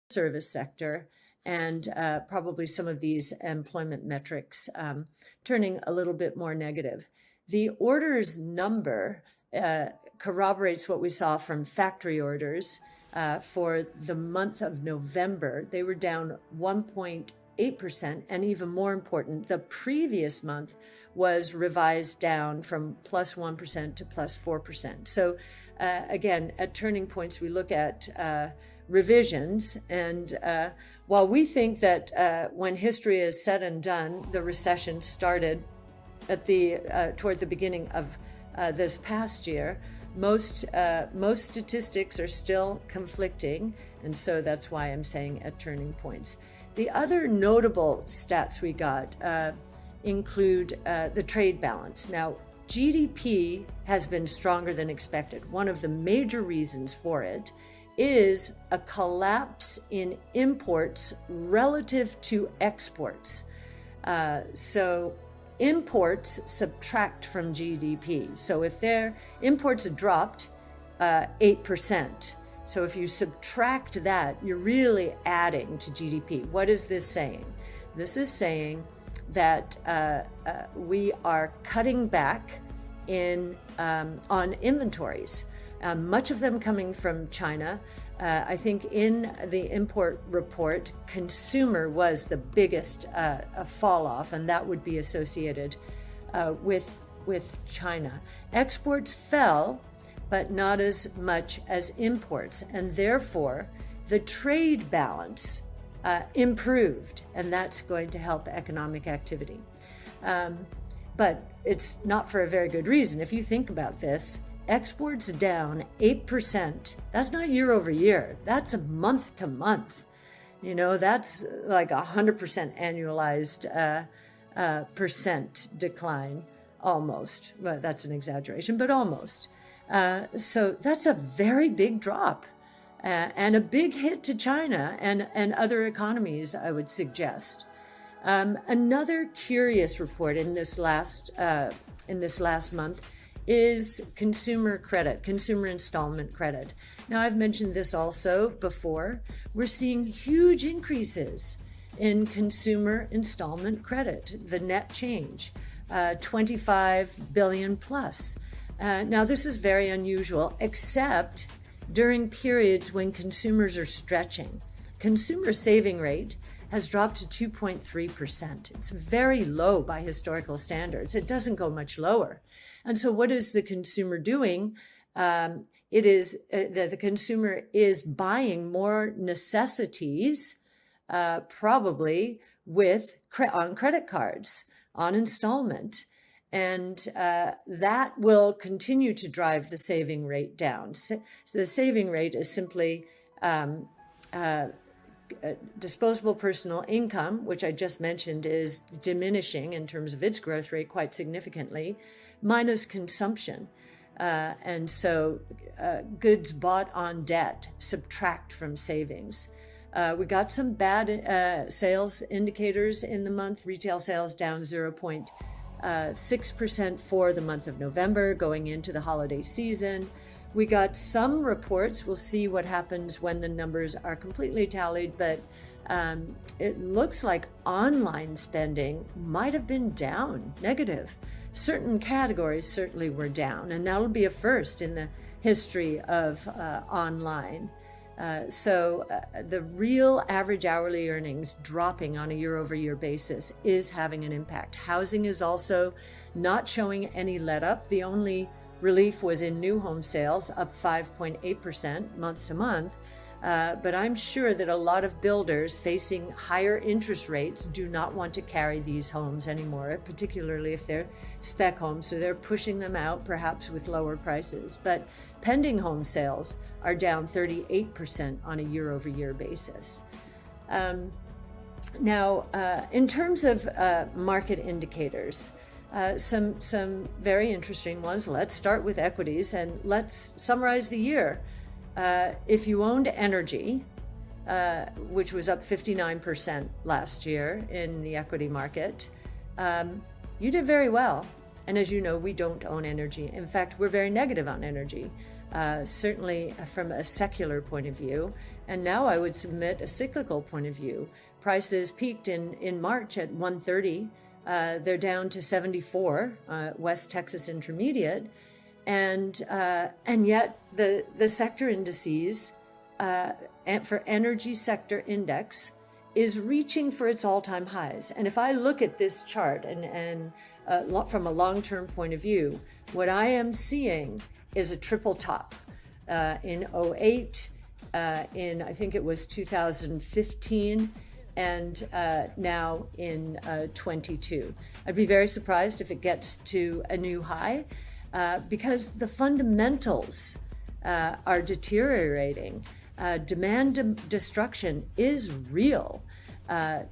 service sector, and probably some of these employment metrics turning a little bit more negative. The orders number corroborates what we saw from factory orders for the month of November. They were down 1.8%, and even more important, the previous month was revised down from plus 1% to plus 4%. So again, at turning points, we look at revisions. And while we think that when history is said and done, the recession started at toward the beginning of this past year, most statistics are still conflicting, and so that's why I'm saying at turning points. The other notable stats we got include the trade balance. Now, GDP has been stronger than expected. One of the major reasons for it is a collapse in imports relative to exports. So imports subtract from GDP. So if their imports dropped 8%, so if you subtract that, you're really adding to GDP. What is this saying? This is saying that we are cutting back on inventories, much of them coming from China. I think in the import report, consumer was the biggest fall off, and that would be associated with China. Exports fell, but not as much as imports, and therefore the trade balance improved, and that's going to help economic activity. But it's not for a very good reason. If you think about this, exports down 8%. That's not year over year. That's a month to month. You know, that's like 100% annualized percent decline, almost. Well, that's an exaggeration, but almost. So that's a very big drop and a big hit to China and other economies, I would suggest. Another curious report in this last month is consumer credit, consumer installment credit. Now, I've mentioned this also before. We're seeing huge increases in consumer installment credit, the net change, 25 billion plus. Now, this is very unusual, except during periods when consumers are stretching. Consumer saving rate has dropped to 2.3%. It's very low by historical standards. It doesn't go much lower. And so what is the consumer doing? It is that the consumer is buying more necessities, probably on credit cards, on installment. And that will continue to drive the saving rate down. So the saving rate is simply disposable personal income, which I just mentioned is diminishing in terms of its growth rate quite significantly, minus consumption. And so goods bought on debt subtract from savings. We got some bad sales indicators in the month. Retail sales down 0.6% for the month of November, going into the holiday season. We got some reports. We'll see what happens when the numbers are completely tallied, but it looks like online spending might have been down, negative. Certain categories certainly were down, and that'll be a first in the history of online. So the real average hourly earnings dropping on a year-over-year basis is having an impact. Housing is also not showing any let-up. The only relief was in new home sales, up 5.8% month to month. But I'm sure that a lot of builders facing higher interest rates do not want to carry these homes anymore, particularly if they're spec homes. So they're pushing them out, perhaps with lower prices. But pending home sales are down 38% on a year-over-year basis. Now, in terms of market indicators, some very interesting ones. Let's start with equities and let's summarize the year. If you owned energy, which was up 59% last year in the equity market, you did very well. And as you know, we don't own energy. In fact, we're very negative on energy. certainly from a secular point of view. And now I would submit a cyclical point of view. Prices peaked in March at 130. They're down to 74, West Texas Intermediate. And yet the sector indices for energy sector index is reaching for its all-time highs. And if I look at this chart and from a long-term point of view, what I am seeing is a triple top in '08, in I think it was 2015, and now in 22. I'd be very surprised if it gets to a new high because the fundamentals are deteriorating. Demand destruction is real.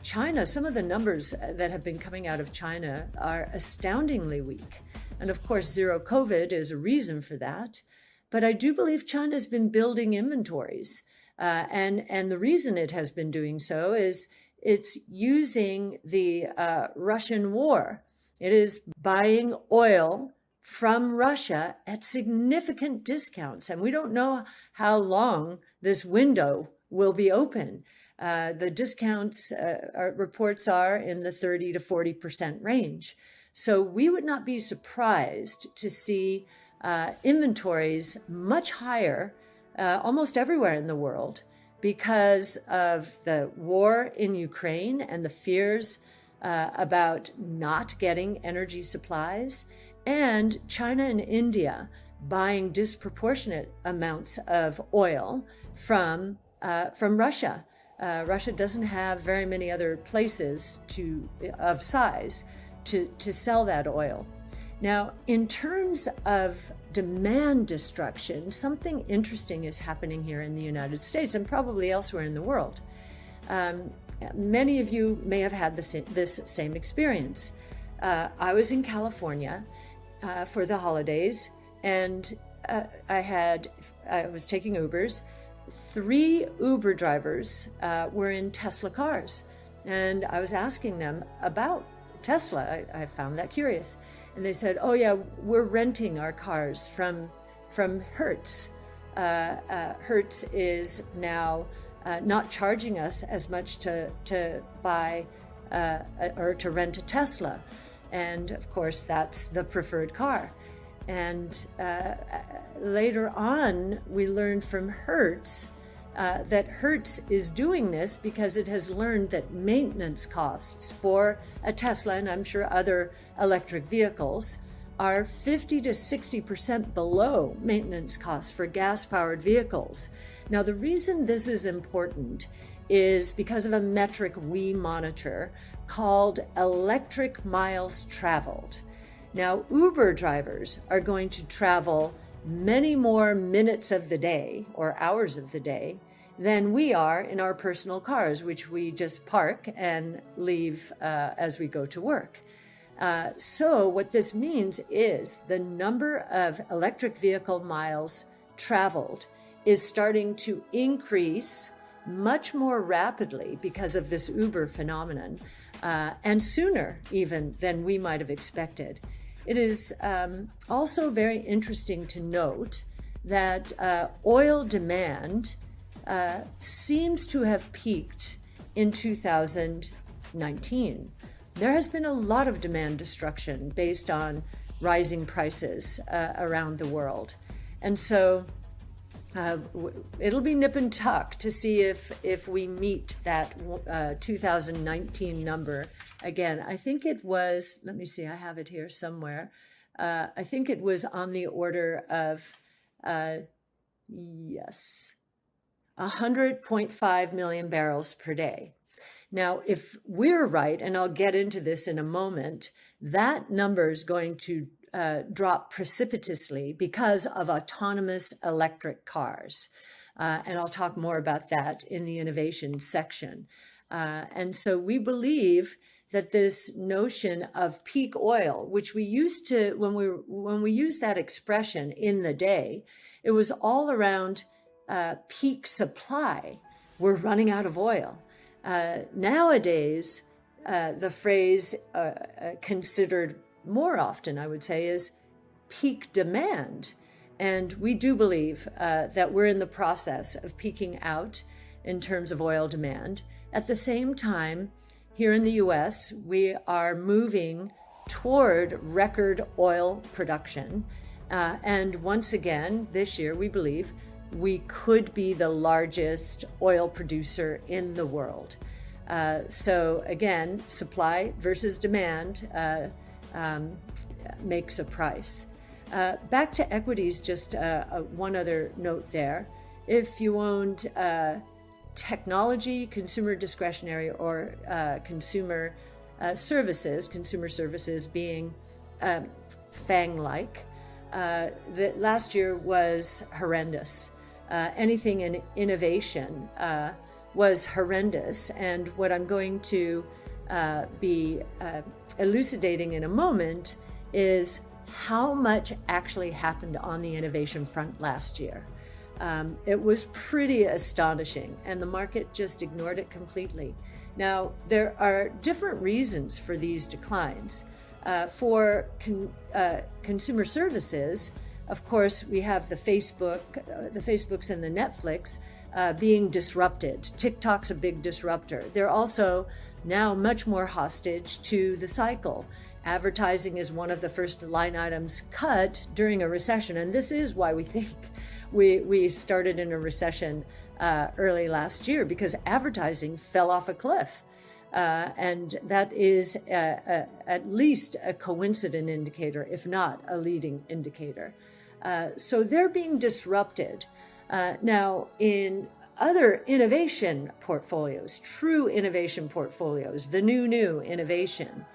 China, some of the numbers that have been coming out of China are astoundingly weak. And of course, zero COVID is a reason for that. But I do believe China's been building inventories. And the reason it has been doing so is it's using the Russian war. It is buying oil from Russia at significant discounts. And we don't know how long this window will be open. The discounts reports are in the 30 to 40% range. So we would not be surprised to see inventories much higher almost everywhere in the world because of the war in Ukraine and the fears about not getting energy supplies, and China and India buying disproportionate amounts of oil from Russia. Russia doesn't have very many other places of size to sell that oil. Now, in terms of demand destruction, something interesting is happening here in the United States and probably elsewhere in the world. Many of you may have had this same experience. I was in California for the holidays, and I was taking Ubers. 3 Uber drivers were in Tesla cars, and I was asking them about Tesla. I found that curious. And they said, oh yeah, we're renting our cars from Hertz. Hertz is now not charging us as much to buy or to rent a Tesla. And of course, that's the preferred car. And later on, we learned from Hertz that Hertz is doing this because it has learned that maintenance costs for a Tesla, and I'm sure other electric vehicles, are 50 to 60% below maintenance costs for gas-powered vehicles. Now, the reason this is important is because of a metric we monitor called electric miles traveled. Now, Uber drivers are going to travel many more minutes of the day or hours of the day than we are in our personal cars, which we just park and leave as we go to work. So what this means is the number of electric vehicle miles traveled is starting to increase much more rapidly because of this Uber phenomenon, and sooner even than we might have expected. It is also very interesting to note that oil demand seems to have peaked in 2019. There has been a lot of demand destruction based on rising prices around the world. And so it'll be nip and tuck to see if we meet that 2019 number again. I think it was, let me see, I have it here somewhere. I think it was on the order of, 100.5 million barrels per day. Now, if we're right, and I'll get into this in a moment, that number is going to drop precipitously because of autonomous electric cars. And I'll talk more about that in the innovation section. And so we believe that this notion of peak oil, which we used to, when we used that expression in the day, it was all around peak supply. We're running out of oil. Nowadays, the phrase considered more often, I would say, is peak demand. And we do believe that we're in the process of peaking out in terms of oil demand. At the same time, here in the US, we are moving toward record oil production. And once again, this year, we believe we could be the largest oil producer in the world. So again, supply versus demand makes a price. Back to equities, just one other note there. If you owned technology, consumer discretionary, or consumer services being FANG-like, the last year was horrendous. Anything in innovation was horrendous. And what I'm going to be elucidating in a moment is how much actually happened on the innovation front last year. It was pretty astonishing, and the market just ignored it completely. Now, there are different reasons for these declines. For consumer services, of course, we have the Facebooks and the Netflix being disrupted. TikTok's a big disruptor. They're also now much more hostage to the cycle. Advertising is one of the first line items cut during a recession, and this is why we think we started in a recession early last year, because advertising fell off a cliff. And that is at least a coincident indicator, if not a leading indicator. So they're being disrupted. Now, in other innovation portfolios, true innovation portfolios, the new innovation,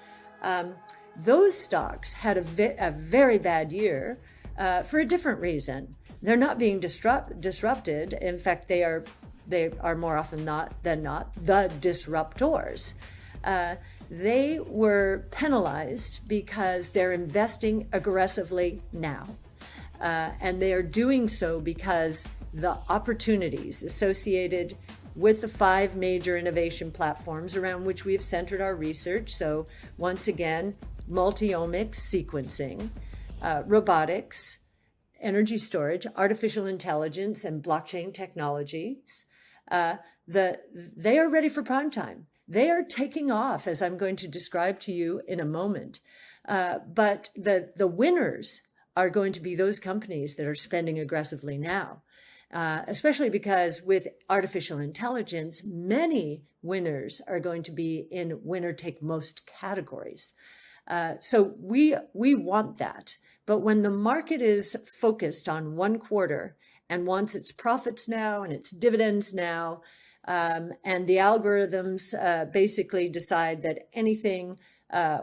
those stocks had a very bad year for a different reason. They're not being disrupted. In fact, they are more often than not the disruptors. They were penalized because they're investing aggressively now. And they are doing so because the opportunities associated with the 5 major innovation platforms around which we have centered our research. So once again, multi-omics sequencing, robotics, energy storage, artificial intelligence, and blockchain technologies, they are ready for prime time. They are taking off, as I'm going to describe to you in a moment. But the winners are going to be those companies that are spending aggressively now, especially because with artificial intelligence, many winners are going to be in winner-take-most categories. So we want that. But when the market is focused on one quarter and wants its profits now and its dividends now, and the algorithms basically decide that anything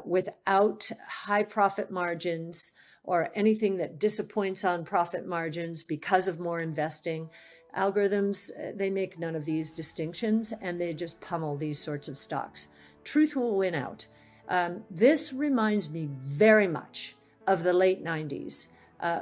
without high profit margins or anything that disappoints on profit margins because of more investing, algorithms, they make none of these distinctions, and they just pummel these sorts of stocks. Truth will win out. This reminds me very much of the late 90s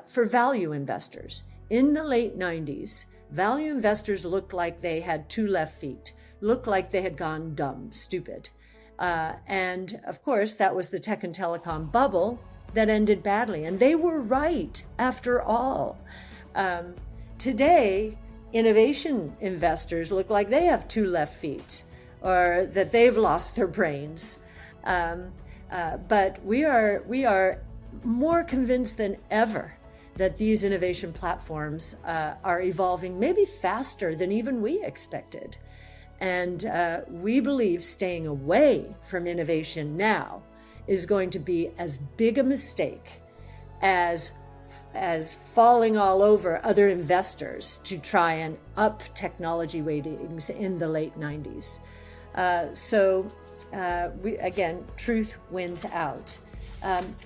for value investors. In the late 90s, value investors looked like they had 2 left feet, looked like they had gone dumb, stupid. And of course, that was the tech and telecom bubble that ended badly. And they were right, after all. Today, innovation investors look like they have 2 left feet, or that they've lost their brains. But we are more convinced than ever that these innovation platforms are evolving maybe faster than even we expected. And we believe staying away from innovation now is going to be as big a mistake as falling all over other investors to try and up technology weightings in the late 90s. Again, truth wins out.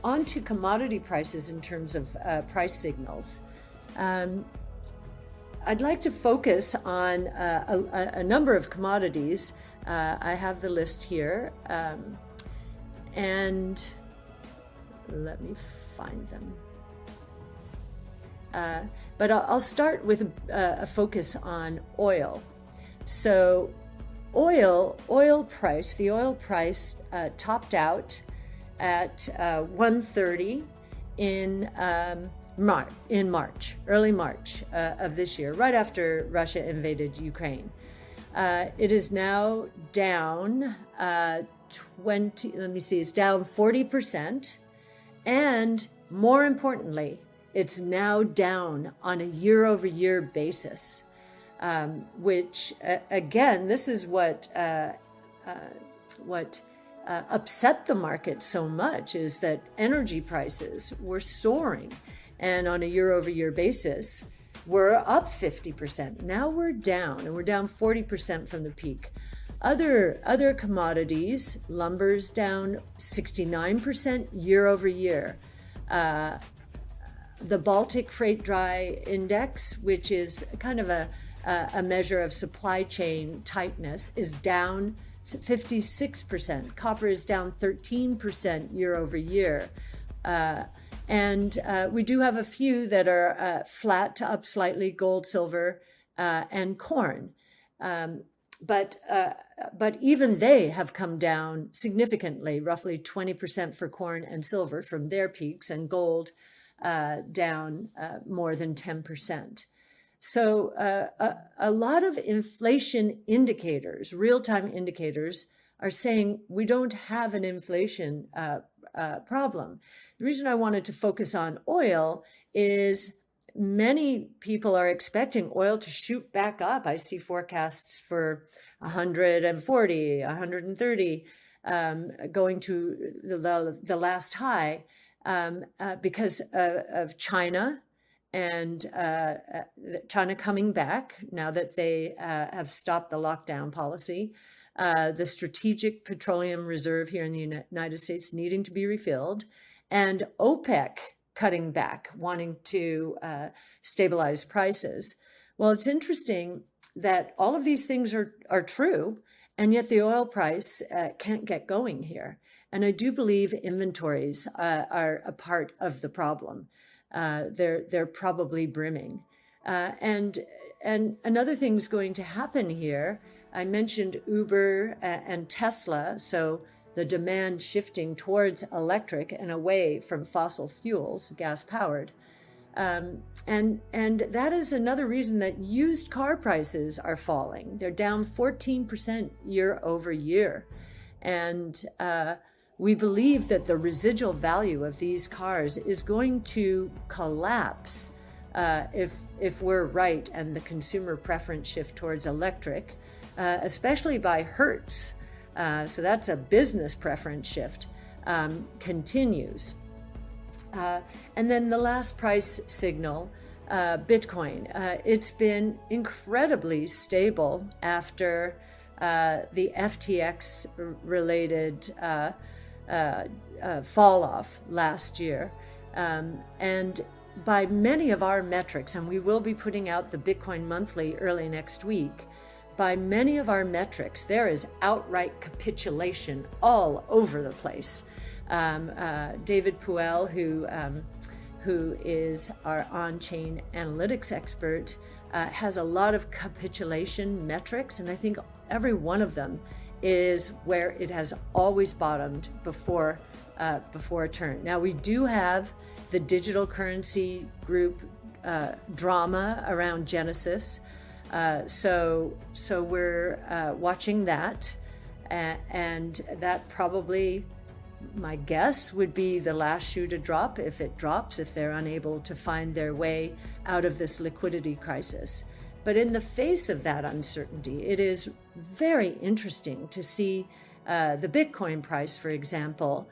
On to commodity prices in terms of price signals. I'd like to focus on a number of commodities. I have the list here, and let me find them. But I'll start with a focus on oil. So the oil price topped out at 130 in early March of this year, right after Russia invaded Ukraine. It is now down it's down 40%. And more importantly, it's now down on a year-over-year basis, which again, this is what upset the market so much, is that energy prices were soaring, and on a year-over-year basis, we're up 50%. Now we're down, and we're down 40% from the peak. Other commodities, lumber's down 69% year over year. The Baltic Freight Dry Index, which is kind of a measure of supply chain tightness, is down 56%. Copper is down 13% year over year. And we do have a few that are flat to up slightly: gold, silver, and corn. But even they have come down significantly, roughly 20% for corn and silver from their peaks, and gold down more than 10%. So a lot of inflation indicators, real-time indicators, are saying we don't have an inflation problem. The reason I wanted to focus on oil is many people are expecting oil to shoot back up. I see forecasts for 140, 130, going to the last high, because of China, and China coming back now that they have stopped the lockdown policy, the strategic petroleum reserve here in the United States needing to be refilled, and OPEC cutting back, wanting to stabilize prices. Well, it's interesting that all of these things are true, and yet the oil price can't get going here. And I do believe inventories are a part of the problem. They're probably brimming. And another thing's going to happen here. I mentioned Uber and Tesla, so the demand shifting towards electric and away from fossil fuels, gas-powered. And that is another reason that used car prices are falling. They're down 14% year over year. And we believe that the residual value of these cars is going to collapse if we're right and the consumer preference shift towards electric, especially by Hertz. So that's a business preference shift, continues. And then the last price signal, Bitcoin. It's been incredibly stable after the FTX related fall off last year. And by many of our metrics, and we will be putting out the Bitcoin monthly early next week, by many of our metrics, there is outright capitulation all over the place. David Puel, who is our on-chain analytics expert, has a lot of capitulation metrics, and I think every one of them is where it has always bottomed before a turn. Now, we do have the digital currency group drama around Genesis. So we're watching that, and that probably, my guess would be the last shoe to drop if it drops, if they're unable to find their way out of this liquidity crisis. But in the face of that uncertainty, it is very interesting to see the Bitcoin price, for example,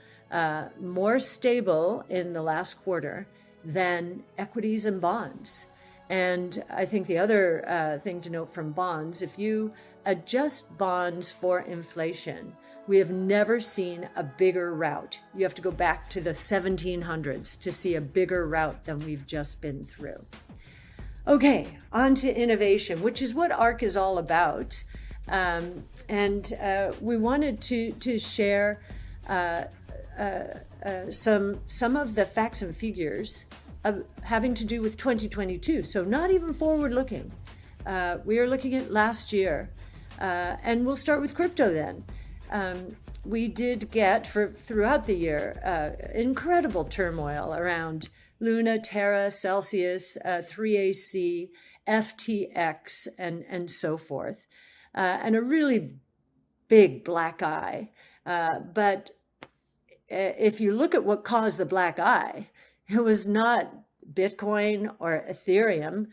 more stable in the last quarter than equities and bonds. And I think the other thing to note from bonds, if you adjust bonds for inflation, we have never seen a bigger rout. You have to go back to the 1700s to see a bigger rout than we've just been through. Okay, on to innovation, which is what ARC is all about. And we wanted to share some of the facts and figures having to do with 2022. So not even forward looking. We are looking at last year. And we'll start with crypto then. We did get, throughout the year, incredible turmoil around Luna, Terra, Celsius, 3AC, FTX, and so forth, and a really big black eye. But if you look at what caused the black eye, it was not Bitcoin or Ethereum.